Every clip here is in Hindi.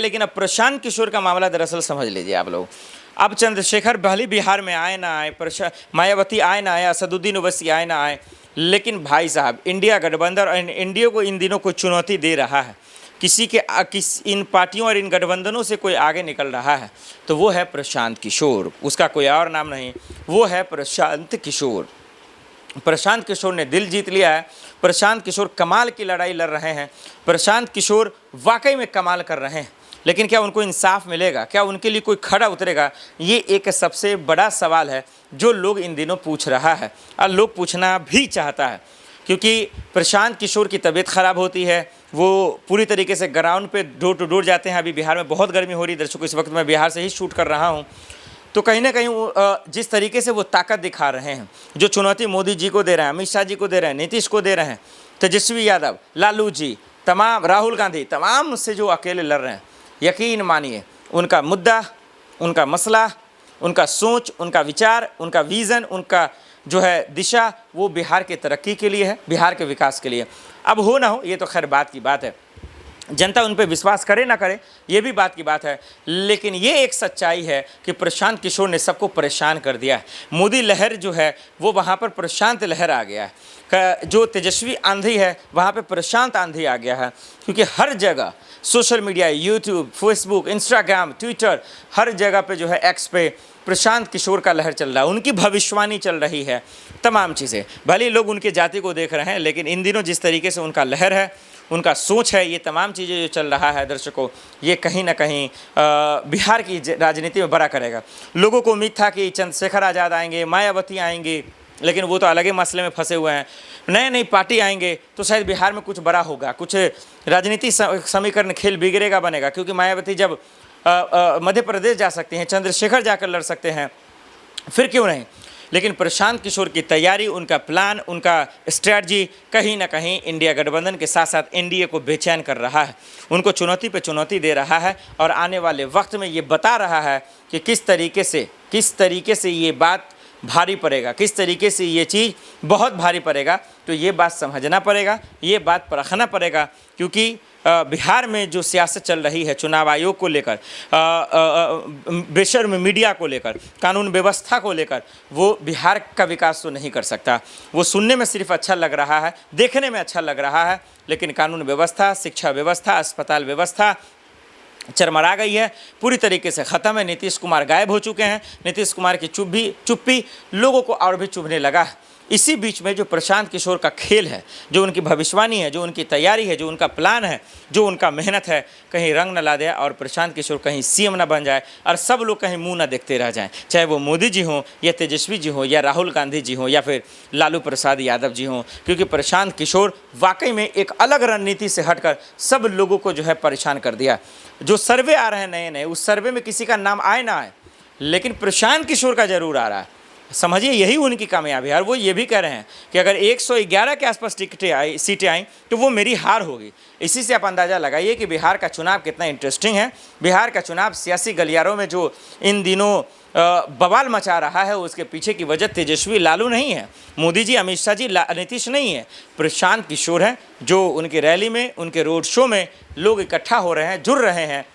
लेकिन अब प्रशांत किशोर का मामला दरअसल समझ लीजिए आप लोग। अब चंद्रशेखर भले बिहार में आए ना आए, मायावती आए ना आए, असदुद्दीन ओवैसी आए ना आए, लेकिन भाई साहब इंडिया गठबंधन और एनडीए को इन दिनों कोई चुनौती दे रहा है, इन पार्टियों और इन गठबंधनों से कोई आगे निकल रहा है तो वो है प्रशांत किशोर, उसका कोई और नाम नहीं, वो है प्रशांत किशोर। प्रशांत किशोर ने दिल जीत लिया है। प्रशांत किशोर कमाल की लड़ाई लड़ रहे हैं। प्रशांत किशोर वाकई में कमाल कर रहे हैं, लेकिन क्या उनको इंसाफ मिलेगा? क्या उनके लिए कोई खड़ा उतरेगा? ये एक सबसे बड़ा सवाल है जो लोग इन दिनों पूछ रहा है और लोग पूछना भी चाहता है, क्योंकि प्रशांत किशोर की तबीयत ख़राब होती है, वो पूरी तरीके से ग्राउंड पे डोर टू डोर जाते हैं। अभी बिहार में बहुत गर्मी हो रही है दर्शकों, इस वक्त मैं बिहार से ही शूट कर रहा हूँ, तो कहीं ना कहीं जिस तरीके से वो ताकत दिखा रहे हैं, जो चुनौती मोदी जी को दे रहे हैं, अमित शाह जी को दे रहे हैं, नीतीश को दे रहे हैं, तेजस्वी यादव, लालू जी, तमाम राहुल गांधी, तमाम से जो अकेले लड़ रहे हैं, यकीन मानिए उनका मुद्दा, उनका मसला, उनका सोच, उनका विचार, उनका विज़न, उनका जो है दिशा, वो बिहार के तरक्की के लिए है, बिहार के विकास के लिए। अब हो ना हो ये तो खैर बात की बात है, जनता उन पर विश्वास करे ना करे ये भी बात की बात है, लेकिन ये एक सच्चाई है कि प्रशांत किशोर ने सबको परेशान कर दिया है। मोदी लहर जो है वो वहाँ पर प्रशांत लहर आ गया है, जो तेजस्वी आंधी है वहाँ पे प्रशांत आंधी आ गया है, क्योंकि हर जगह social media, YouTube, Facebook, Instagram, Twitter, हर जगह पे जो है एक्स पे प्रशांत किशोर का लहर चल रहा है, उनकी भविष्यवाणी चल रही है, तमाम चीज़ें। भले लोग उनके जाति को देख रहे हैं, लेकिन इन दिनों जिस तरीके से उनका लहर है, उनका सोच है, ये तमाम चीज़ें जो चल रहा है दर्शकों, ये कहीं ना कहीं बिहार की राजनीति में बड़ा करेगा। लोगों को उम्मीद था कि चंद्रशेखर आज़ाद आएंगे, मायावती आएंगे, लेकिन वो तो अलग ही मसले में फंसे हुए हैं। नए नई पार्टी आएंगे तो शायद बिहार में कुछ बड़ा होगा, कुछ राजनीति समीकरण खेल बिगड़ेगा, बनेगा, क्योंकि मायावती जब मध्य प्रदेश जा सकते हैं, चंद्रशेखर जाकर लड़ सकते हैं, फिर क्यों नहीं। लेकिन प्रशांत किशोर की तैयारी, उनका प्लान, उनका स्ट्रैटेजी कहीं ना कहीं इंडिया गठबंधन के साथ साथ एनडीए को बेचैन कर रहा है, उनको चुनौती पे चुनौती दे रहा है, और आने वाले वक्त में ये बता रहा है कि किस तरीके से ये बात भारी पड़ेगा, किस तरीके से ये चीज़ बहुत भारी पड़ेगा। तो ये बात समझना पड़ेगा, ये बात परखना पड़ेगा, क्योंकि बिहार में जो सियासत चल रही है, चुनाव आयोग को लेकर, बेशर्म मीडिया को लेकर, कानून व्यवस्था को लेकर, वो बिहार का विकास तो नहीं कर सकता। वो सुनने में सिर्फ अच्छा लग रहा है, देखने में अच्छा लग रहा है, लेकिन कानून व्यवस्था, शिक्षा व्यवस्था, अस्पताल व्यवस्था चरमरा गई है, पूरी तरीके से ख़त्म है। नीतीश कुमार गायब हो चुके हैं, नीतीश कुमार की चुप्पी लोगों को और भी चुभने लगा है। इसी बीच में जो प्रशांत किशोर का खेल है, जो उनकी भविष्यवाणी है, जो उनकी तैयारी है, जो उनका प्लान है, जो उनका मेहनत है, कहीं रंग न ला दे और प्रशांत किशोर कहीं सीएम न बन जाए और सब लोग कहीं मुंह न देखते रह जाएं, चाहे वो मोदी जी हों या तेजस्वी जी हों या राहुल गांधी जी हों या फिर लालू प्रसाद यादव जी हों, क्योंकि प्रशांत किशोर वाकई में एक अलग रणनीति से हटकर सब लोगों को जो है परेशान कर दिया। जो सर्वे आ रहे हैं नए नए, उस सर्वे में किसी का नाम आए ना आए, लेकिन प्रशांत किशोर का जरूर आ रहा है। समझिए यही उनकी कामयाबी है, और वो ये भी कह रहे हैं कि अगर 111 के आसपास सीटें आई तो वो मेरी हार होगी। इसी से आप अंदाज़ा लगाइए कि बिहार का चुनाव कितना इंटरेस्टिंग है। बिहार का चुनाव सियासी गलियारों में जो इन दिनों बवाल मचा रहा है, उसके पीछे की वजह तेजस्वी लालू नहीं है, मोदी जी, अमित शाह जी, नीतीश नहीं है, प्रशांत किशोर हैं, जो उनकी रैली में, उनके रोड शो में लोग इकट्ठा हो रहे हैं, जुड़ रहे हैं,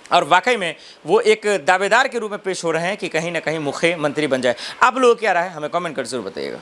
और वाकई में वो एक दावेदार के रूप में पेश हो रहे हैं कि कहीं ना कहीं मुख्यमंत्री बन जाए। आप लोग क्या राय है, हमें कमेंट कर जरूर बताइएगा।